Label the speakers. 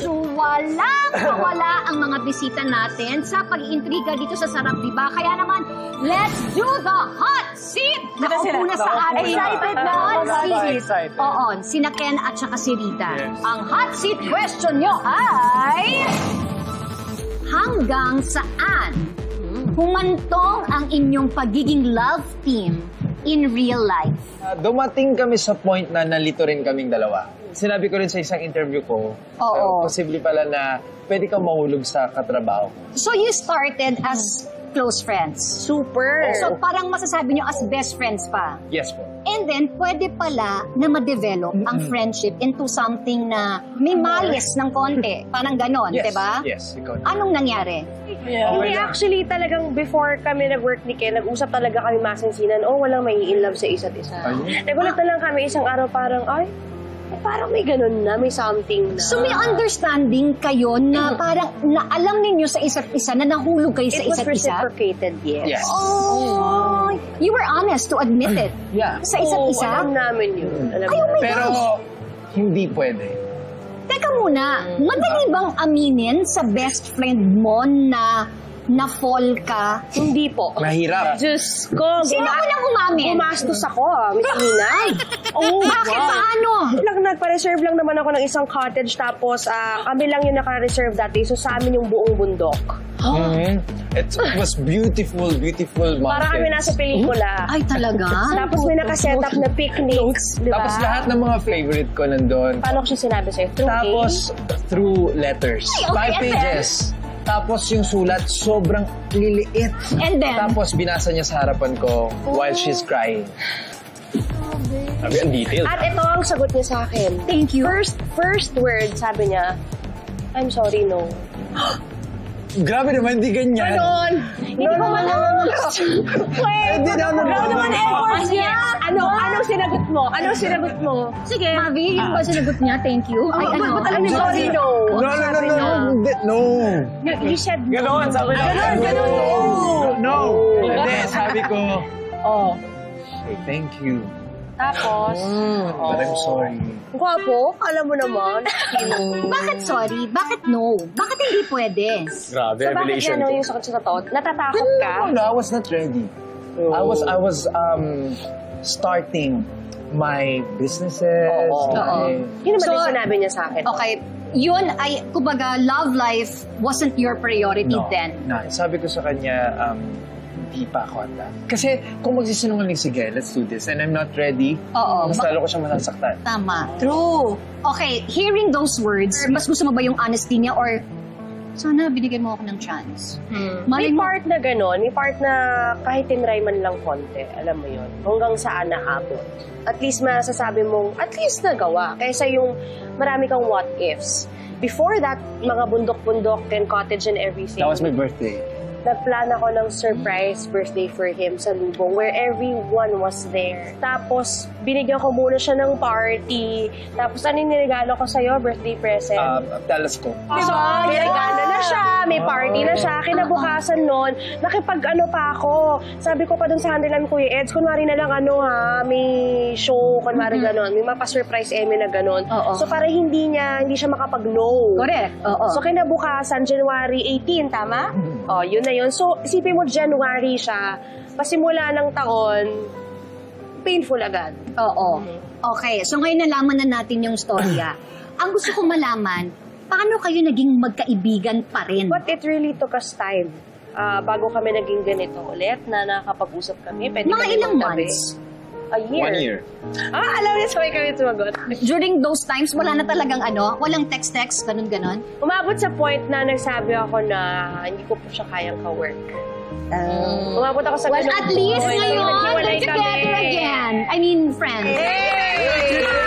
Speaker 1: walang wala ang mga bisita natin sa pag-iintriga dito sa Sarap Diba? Kaya naman, let's do the hot seat! Nakaupo na sa ating
Speaker 2: excited na
Speaker 1: hot seat.
Speaker 2: excited.
Speaker 1: Oo, sina Ken at saka si Rita. Ang hot seat question nyo ay... Hanggang saan humantong ang inyong pagiging love team in real life?
Speaker 2: Dumating kami sa point na nalito rin kaming dalawa. Sinabi ko rin sa isang interview ko, posible pala na pwede kang mahulog sa katrabaho.
Speaker 1: So you started as close friends?
Speaker 3: Super!
Speaker 1: So parang masasabi nyo as best friends pa?
Speaker 2: Yes po.
Speaker 1: And then, pwede pala na ma-develop ang friendship into something na may malis ng konti. Parang ganon,
Speaker 2: Yes,
Speaker 1: diba?
Speaker 2: yes. Ikaw.
Speaker 1: Anong nangyari?
Speaker 3: Hindi, actually, talagang before kami nag-work ni Ken, nag-usap talaga kami masinsinan, walang may in-love sa isa't isa. Nagulat na lang kami isang araw, parang, parang may ganun na, may something na.
Speaker 1: So may understanding kayo na parang na alam ninyo sa isa't isa na nahulog kayo sa isa't isa?
Speaker 3: It was reciprocated, yes.
Speaker 1: Oh, you were honest to admit it.
Speaker 2: Yeah.
Speaker 1: Sa isa't isa?
Speaker 3: Alam namin yun.
Speaker 1: Ay, oh my
Speaker 2: Pero
Speaker 1: gosh.
Speaker 2: hindi pwede.
Speaker 1: Teka muna, madali bang aminin sa best friend mo na na-fall ka?
Speaker 3: Hindi po.
Speaker 2: Mahirap.
Speaker 3: Diyos ko.
Speaker 1: Sino mo nang umamin?
Speaker 3: Gumastos ako, Miss Nina.
Speaker 1: Bakit? Paano?
Speaker 3: Nagpa-reserve lang naman ako ng isang cottage, tapos kami lang yung naka-reserve dati. So sa amin yung buong bundok.
Speaker 2: It was beautiful, beautiful mountains.
Speaker 3: Para kami nasa pelikula.
Speaker 1: Ay, talaga?
Speaker 3: Tapos may nakaset up na picnics, di ba?
Speaker 2: Tapos lahat ng mga favorite ko nandun.
Speaker 3: Paano ko siya sinabi sa'yo?
Speaker 2: Tapos, through letters.
Speaker 1: Ay,
Speaker 2: 5 pages. Tapos yung sulat, sobrang liliit.
Speaker 1: And then?
Speaker 2: Tapos binasa niya sa harapan ko while she's crying. Sabi, ang detail.
Speaker 3: At ito ang sagot niya sa akin.
Speaker 1: Thank you.
Speaker 3: First word, sabi niya, I'm sorry, no.
Speaker 2: Grabe naman, hindi ganyan.
Speaker 3: Ganon! Hindi ko
Speaker 2: Hindi naman
Speaker 3: efforts niya! Anong sinagot mo? Anong sinagot mo?
Speaker 1: Sige. Mavi, yun ba sinagot niya? Thank you. Ay, ano?
Speaker 3: I'm sorry, no.
Speaker 2: No.
Speaker 3: You said no.
Speaker 2: Ganon, sabi niya.
Speaker 3: Ganon.
Speaker 2: No. Hindi, sabi ko, thank you.
Speaker 3: Tapos,
Speaker 2: But I'm sorry.
Speaker 3: Gwapo, alam mo naman.
Speaker 1: Bakit sorry? Bakit no? Bakit hindi pwede?
Speaker 2: Grabe,
Speaker 3: So bakit gano'n yung sakit sa totoo? Natatakot ka?
Speaker 2: No, I was not ready. I was starting my businesses.
Speaker 3: Yun naman yung sinabi niya sa akin.
Speaker 1: Okay, yun ay, kumbaga, love life wasn't your priority then.
Speaker 2: No, sabi ko sa kanya, hindi pa ako handa. Kasi kung magsisinungaling, sige, let's do this. And I'm not ready. Mas lalo ko siyang masasaktan.
Speaker 1: Tama. True. Okay, hearing those words, mas gusto mo ba yung honesty niya or sana binigyan mo ako ng chance?
Speaker 3: May part na gano'n, may part na kahit tinry man lang konti, alam mo yun, hanggang saan naabot. At least masasabi mong, at least nagawa, kaysa yung marami kang what ifs. Before that, mga bundok-bundok and cottage and everything.
Speaker 2: That was my birthday.
Speaker 3: Nagplan ako ng surprise birthday for him sa Lubong where everyone was there. Tapos, binigyan ko muna siya ng party. Tapos, ano yung niregalo ko sa'yo? Birthday present?
Speaker 2: Telescope.
Speaker 3: So, may regalo na siya, may party na siya. Kinabukasan nun, nakipag-ano pa ako. Sabi ko pa dun sa handle namin, Kuya Eds, kunwari na lang may show, kunwari gano'n. May mapa-surprise Emmy na gano'n. So, para hindi siya makapag-no.
Speaker 1: Correct.
Speaker 3: So, kinabukasan, January 18, tama? Yun na yun. So, isipin mo, January siya, pasimula ng taon, painful agad.
Speaker 1: Oo. Okay, so ngayon nalaman na natin yung storya. Ang gusto kong malaman, paano kayo naging magkaibigan pa rin?
Speaker 3: But it really took us time. Bago kami naging ganito ulit, na nakapag-usap kami. Pwede
Speaker 1: Mga
Speaker 3: kami
Speaker 1: ilang
Speaker 3: magtabi.
Speaker 1: months?
Speaker 3: A year.
Speaker 2: 1 year.
Speaker 3: Alam niya, sabay kami tumagot.
Speaker 1: During those times, wala na talagang walang text-text, ganun-ganon?
Speaker 3: Umabot sa point na nagsabi ako na hindi ko po siya kayang ka-work. Umabot ako sa
Speaker 1: Well, at least ngayon,
Speaker 3: naghiwalay
Speaker 1: they're together
Speaker 3: kami.
Speaker 1: again. I mean, friends.
Speaker 3: Hey!